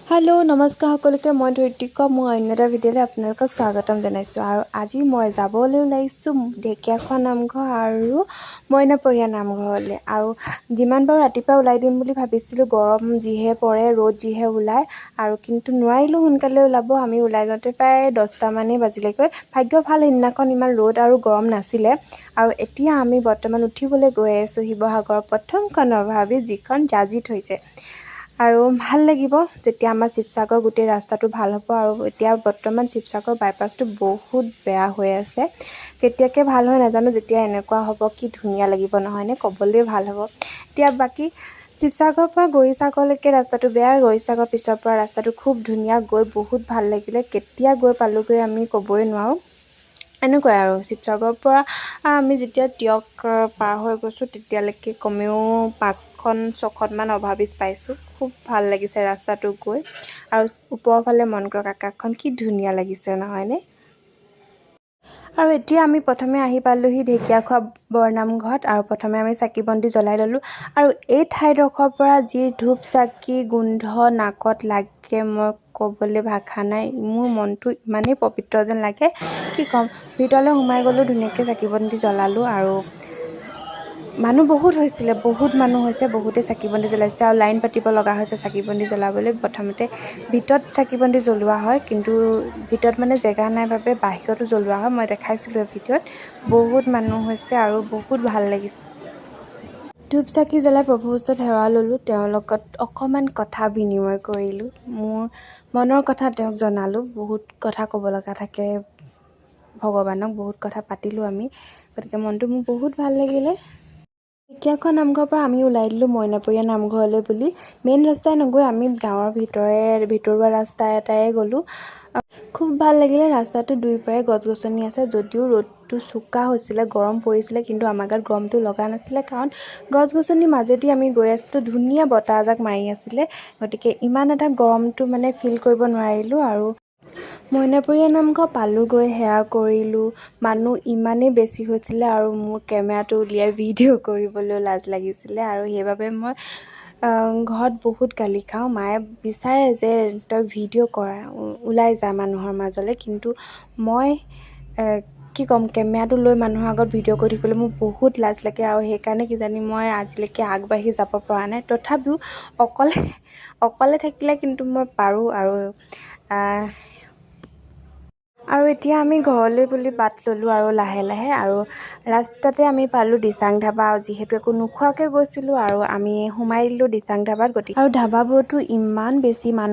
hello' নমস্কাৰ সকলোকে মই ধৈৰ্যিক মই অন্য এটা ভিডিঅ'লৈ আপোনালোকক স্বাগতম জনাইছোঁ আৰু আজি মই যাবলৈ ওলাইছোঁ ঢেকীয়াখোৱা নামঘৰ আৰু মইনাপৰীয়া নামঘৰলৈ আৰু যিমান বাৰু ৰাতিপুৱা ওলাই দিম বুলি ভাবিছিলোঁ গৰম যিহে পৰে ৰ'দ যিহে ওলায় আৰু কিন্তু নোৱাৰিলোঁ সোনকালে ওলাব আমি ওলাই যাওঁতে প্ৰায় 10টামানেই বাজিলেগৈ ভাগ্য ভাল সেইদিনাখন ইমান ৰ'দ আৰু গৰম নাছিলে আৰু এতিয়া আমি বৰ্তমান উঠিবলৈ গৈ আছোঁ শিৱসাগৰৰ প্ৰথমখন নভাবি যিখন জাজি থৈছে আৰু ভাল লাগিব যেতিয়া আমাৰ শিৱসাগৰ গোটেই ৰাস্তাটো ভাল হ'ব আৰু এতিয়া বৰ্তমান শিৱসাগৰ বাইপাছটো বহুত বেয়া হৈ আছে কেতিয়াকৈ ভাল হয় নাজানো যেতিয়া এনেকুৱা হ'ব কি ধুনীয়া লাগিব নহয়নে ক'বলৈ ভাল হ'ব এতিয়া বাকী শিৱসাগৰৰ পৰা গৌৰীসাগৰলৈকে ৰাস্তাটো বেয়া গৌৰীসাগৰ পিছৰ পৰা ৰাস্তাটো খুব ধুনীয়া গৈ বহুত ভাল লাগিলে কেতিয়া গৈ পালোগৈ আমি ক'বই নোৱাৰোঁ এনেকুৱাই আৰু শিৱসাগৰৰ পৰা আমি যেতিয়া তিয়ক পাৰ হৈ গৈছোঁ তেতিয়ালৈকে কমেও 5-6খনমান অভাৰব্ৰিজ পাইছোঁ খুব ভাল লাগিছে ৰাস্তাটো গৈ আৰু ওপৰৰ ফালে মনকৰক আকাশখন কি ধুনীয়া লাগিছে নহয়নে আৰু এতিয়া আমি প্ৰথমে আহি পালোহি ঢেকীয়াখোৱা বৰনামঘৰত আৰু প্ৰথমে আমি চাকি বন্তি জ্বলাই ল'লোঁ আৰু এই ঠাইডোখৰৰ পৰা যি ধূপ চাকি গোন্ধ নাকত লাগে মই ক'বলৈ ভাষা নাই মোৰ মনটো ইমানেই পবিত্ৰ যেন লাগে কি ক'ম ভিতৰলৈ সোমাই গ'লোঁ ধুনীয়াকৈ চাকি বন্তি জ্বলালোঁ আৰু মানুহ বহুত হৈছিলে বহুত মানুহ হৈছে বহুতে চাকি বন্তি জ্বলাইছে আৰু লাইন পাতিব লগা হৈছে চাকি বন্তি জ্বলাবলৈ প্ৰথমতে ভিতৰত চাকি বন্তি জ্বলোৱা হয় কিন্তু ভিতৰত মানে জেগা নাই বাবে বাহিৰতো জ্বলোৱা হয় মই দেখাইছিলোঁ ভিডিঅ'ত বহুত মানুহ হৈছে আৰু বহুত ভাল লাগিছে ধূপ চাকি জ্বলাই প্ৰভুৰ ওচৰত সেৱা ল'লোঁ তেওঁৰ লগত অকণমান কথা বিনিময় কৰিলোঁ মোৰ মনৰ কথা তেওঁক জনালোঁ বহুত কথা ক'ব লগা থাকে ভগৱানক বহুত কথা পাতিলোঁ আমি গতিকে মনটো মোৰ বহুত ভাল লাগিলে ঢেকীয়াখোৱা নামঘৰৰ পৰা আমি ওলাই দিলোঁ মইনাপৰীয়া নামঘৰলৈ বুলি মেইন ৰাস্তাই নগৈ আমি গাঁৱৰ ভিতৰুৱা ৰাস্তা এটাই গ'লোঁ খুব ভাল লাগিলে ৰাস্তাটো দুয়োপাৰে গছ গছনি আছে যদিও ৰ'দটো চোকা হৈছিলে গৰম পৰিছিলে কিন্তু আমাৰ গাত গৰমটো লগা নাছিলে কাৰণ গছ গছনিৰ মাজেদি আমি গৈ আছিলোঁ ধুনীয়া বতাহ এজাক মাৰি আছিলে গতিকে ইমান এটা গৰমটো মানে ফিল কৰিব নোৱাৰিলোঁ আৰু মইনাপৰীয়া নামঘৰ পালোঁগৈ সেৱা কৰিলোঁ মানুহ ইমানেই বেছি হৈছিলে আৰু মোৰ কেমেৰাটো উলিয়াই ভিডিঅ' কৰিবলৈ লাজ লাগিছিলে আৰু সেইবাবে মই ঘৰত বহুত গালি খাওঁ মায়ে বিচাৰে যে তই ভিডিঅ' কৰা ওলাই যা মানুহৰ মাজলৈ কিন্তু মই কি ক'ম কেমেৰাটো লৈ মানুহৰ আগত ভিডিঅ' কৰি থাকিবলৈ মোৰ বহুত লাজ লাগে আৰু সেইকাৰণে কিজানি মই আজিলৈকে আগবাঢ়ি যাব পৰা নাই তথাপিও অকলে থাকিলে কিন্তু মই পাৰোঁ আৰু এতিয়া আমি ঘৰলৈ বুলি বাট ল'লোঁ আৰু লাহে লাহে আৰু ৰাস্তাতে আমি পালোঁ দিচাং ধাবা যিহেতু একো নোখোৱাকৈ গৈছিলোঁ আৰু আমি সোমাই দিলোঁ দিচাং ধাবাত গতিকে আৰু ধাবাবোৰতো ইমান বেছি মানুহ